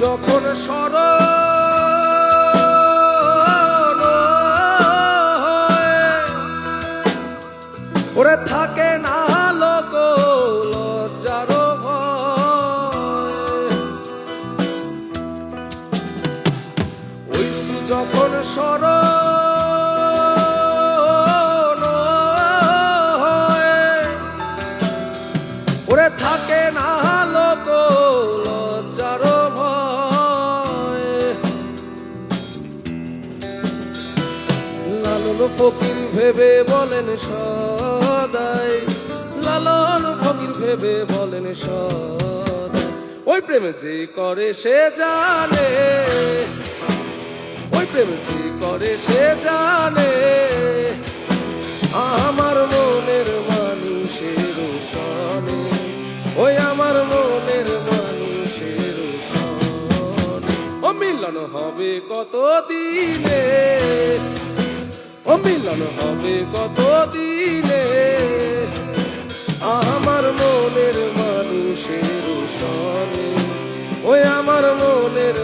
যখন স্মরণ ওরে থাকে না লোক লজ্জার ভয়, ওই যখন স্মরণ ওরে থাকে না লোক লজ্জার ভয়। লালন ফকির ভেবে বলেন সদাই, লালন ফকির ভেবে বলেন সদাই, ওই প্রেম যে করে সে জানে, ওই প্রেম যে করে সে জানে, আমার মনের মানুষের সনে, ওই আমার মনের মানুষের সনে। ও মিলন হবে কত দিনে, ও মিলন হবে কত দিনে, আমার মনের মানুষের সনে, ওই আমার মনের